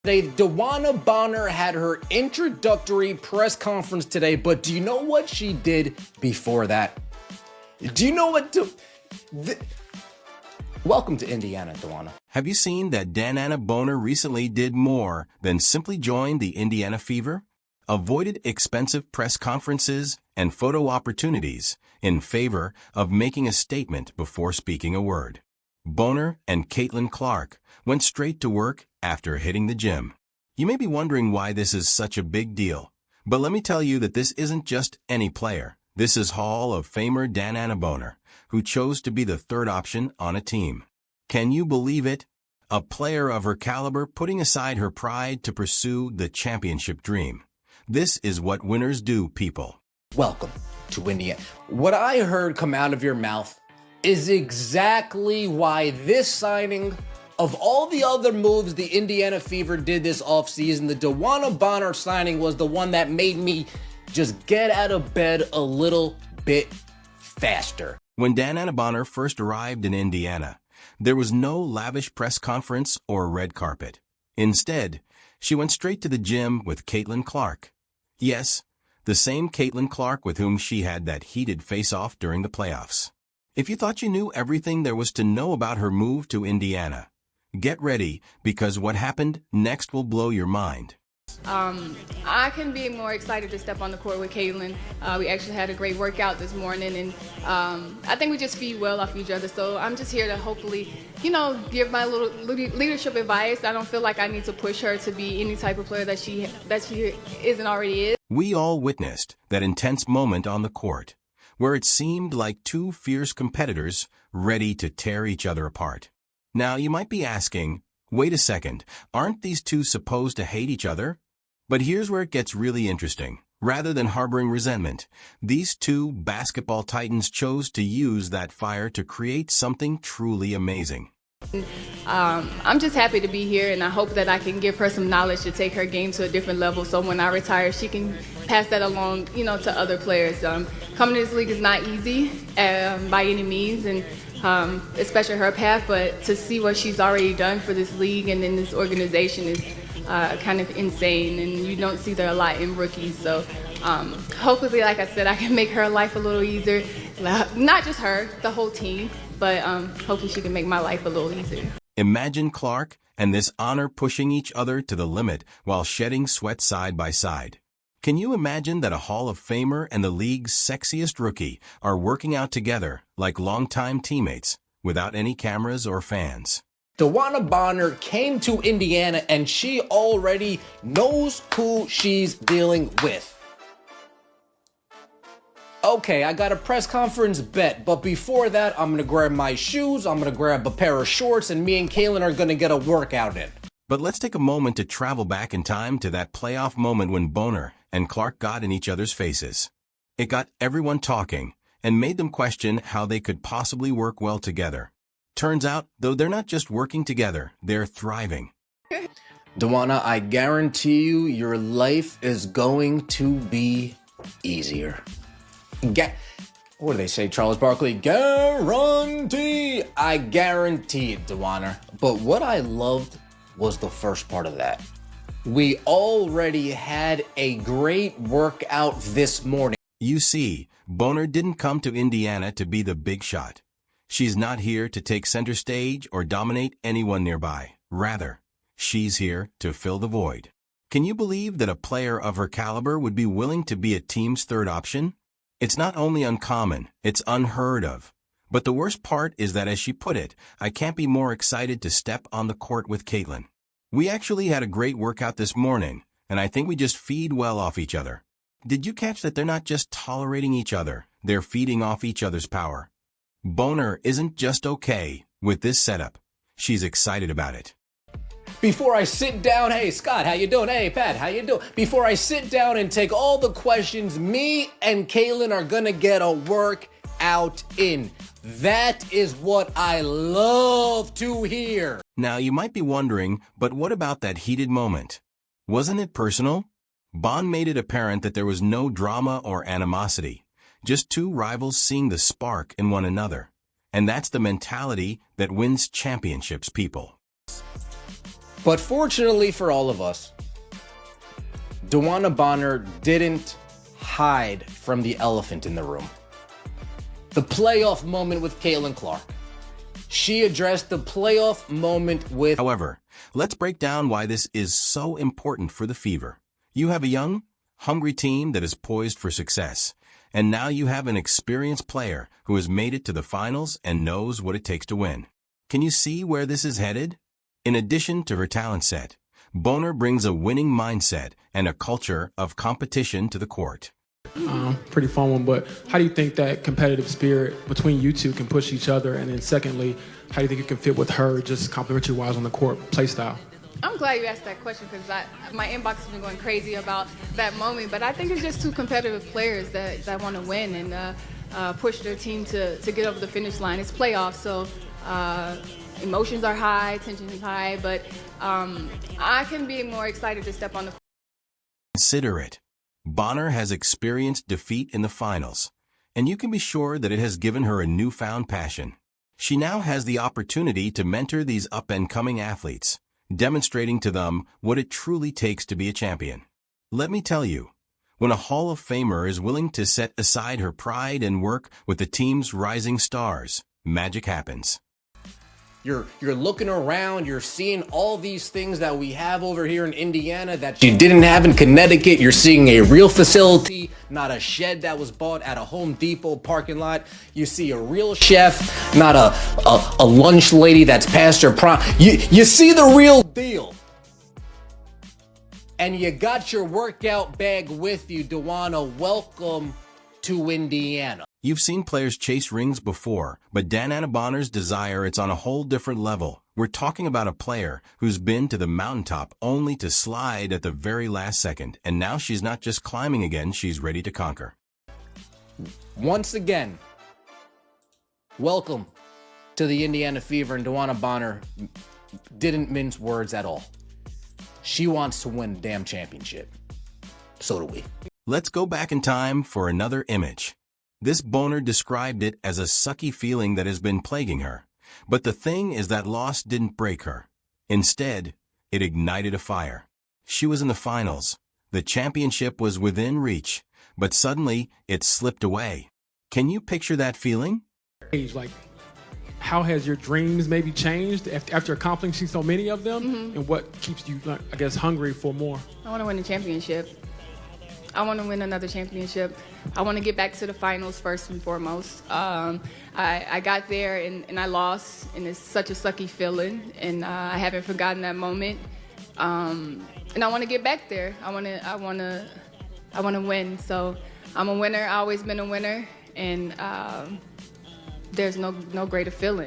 Today, DeWanna Bonner had her introductory press conference today, but do you know what she did before that? Do you know what Welcome to Indiana, DeWanna. Have you seen that DeWanna Bonner recently did more than simply join the Indiana Fever? Avoided expensive press conferences and photo opportunities in favor of making a statement before speaking a word. Bonner and Caitlin Clark went straight to work after hitting the gym. You may be wondering why this is such a big deal, but let me tell you that this isn't just any player. This is Hall of Famer DeWanna Bonner, who chose to be the third option on a team. Can you believe it? A player of her caliber putting aside her pride to pursue the championship dream. This is what winners do, people. Welcome to Indiana. What I heard come out of your mouth is exactly why this signing, of all the other moves the Indiana Fever did this offseason, the DeWanna Bonner signing was the one that made me just get out of bed a little bit faster. When DeWanna Bonner first arrived in Indiana, there was no lavish press conference or red carpet. Instead, she went straight to the gym with Caitlin Clark. Yes, the same Caitlin Clark with whom she had that heated face-off during the playoffs. If you thought you knew everything there was to know about her move to Indiana, get ready, because what happened next will blow your mind. I couldn't be more excited to step on the court with Caitlin. We actually had a great workout this morning, and I think we just feed well off each other. So I'm just here to hopefully, give my little leadership advice. I don't feel like I need to push her to be any type of player that she isn't already is. We all witnessed that intense moment on the court, where it seemed like two fierce competitors ready to tear each other apart. Now you might be asking, wait a second, aren't these two supposed to hate each other? But here's where it gets really interesting. Rather than harboring resentment, these two basketball titans chose to use that fire to create something truly amazing. I'm just happy to be here, and I hope that I can give her some knowledge to take her game to a different level, so when I retire, she can pass that along, to other players. Coming to this league is not easy by any means, and especially her path, but to see what she's already done for this league and in this organization is kind of insane, and you don't see that a lot in rookies. So hopefully, like I said, I can make her life a little easier. Not just her, the whole team, but hopefully she can make my life a little easier. Imagine Clark and this honor pushing each other to the limit while shedding sweat side by side. Can you imagine that a Hall of Famer and the league's sexiest rookie are working out together like longtime teammates without any cameras or fans? DeWanna Bonner came to Indiana and she already knows who she's dealing with. Okay, I got a press conference bet, but before that, I'm gonna grab my shoes, I'm gonna grab a pair of shorts, and me and Caitlin are gonna get a workout in. But let's take a moment to travel back in time to that playoff moment when Bonner and Clark got in each other's faces. It got everyone talking and made them question how they could possibly work well together. Turns out, though, they're not just working together, they're thriving. DeWanna, I guarantee you your life is going to be easier. What do they say, Charles Barkley? Guarantee! I guarantee it, DeWanna. But what I loved was the first part of that. We already had a great workout this morning. You see, Bonner didn't come to Indiana to be the big shot. She's not here to take center stage or dominate anyone nearby. Rather, she's here to fill the void. Can you believe that a player of her caliber would be willing to be a team's third option? It's not only uncommon, it's unheard of. But the worst part is that, as she put it, I can't be more excited to step on the court with Caitlin. We actually had a great workout this morning, and I think we just feed well off each other. Did you catch that they're not just tolerating each other, they're feeding off each other's power? Bonner isn't just okay with this setup. She's excited about it. Before I sit down, hey Scott, how you doing? Hey Pat, how you doing? Before I sit down and take all the questions, me and Caitlin are gonna get a workout in. That is what I love to hear. Now you might be wondering, but what about that heated moment? Wasn't it personal? Bond made it apparent that there was no drama or animosity, just two rivals seeing the spark in one another. And that's the mentality that wins championships, people. But fortunately for all of us, DeWanna Bonner didn't hide from the elephant in the room. The playoff moment with Caitlin Clark. She addressed the playoff moment with... However, let's break down why this is so important for the Fever. You have a young, hungry team that is poised for success. And now you have an experienced player who has made it to the finals and knows what it takes to win. Can you see where this is headed? In addition to her talent set, Bonner brings a winning mindset and a culture of competition to the court. Pretty fun one, but how do you think that competitive spirit between you two can push each other? And then secondly, how do you think it can fit with her, just complimentary-wise on the court play style? I'm glad you asked that question because my inbox has been going crazy about that moment. But I think it's just two competitive players that want to win and push their team to get over the finish line. It's playoffs, so emotions are high, tension is high, but I can be more excited to step on the court. Consider it. Bonner has experienced defeat in the finals, and you can be sure that it has given her a newfound passion. She now has the opportunity to mentor these up-and-coming athletes, demonstrating to them what it truly takes to be a champion. Let me tell you, when a Hall of Famer is willing to set aside her pride and work with the team's rising stars, magic happens. You're looking around, you're seeing all these things that we have over here in Indiana that you didn't have in Connecticut. You're seeing a real facility, not a shed that was bought at a Home Depot parking lot. You see a real chef, not a lunch lady that's past her prime. You see the real deal. And you got your workout bag with you, DeWanna. Welcome to Indiana. You've seen players chase rings before, but DeWanna Bonner's desire, it's on a whole different level. We're talking about a player who's been to the mountaintop only to slide at the very last second, and now she's not just climbing again, she's ready to conquer. Once again, welcome to the Indiana Fever, and DeWanna Bonner didn't mince words at all. She wants to win the damn championship. So do we. Let's go back in time for another image. This Bonner described it as a sucky feeling that has been plaguing her. But the thing is that loss didn't break her. Instead, it ignited a fire. She was in the finals. The championship was within reach, but suddenly it slipped away. Can you picture that feeling? Like, how has your dreams maybe changed after accomplishing so many of them? Mm-hmm. And what keeps you, I guess, hungry for more? I want to win a championship. I want to win another championship. I want to get back to the finals first and foremost. I got there and I lost, and it's such a sucky feeling, and I haven't forgotten that moment. And I want to get back there. I want to win. So I'm a winner. I've always been a winner, and there's no greater feeling.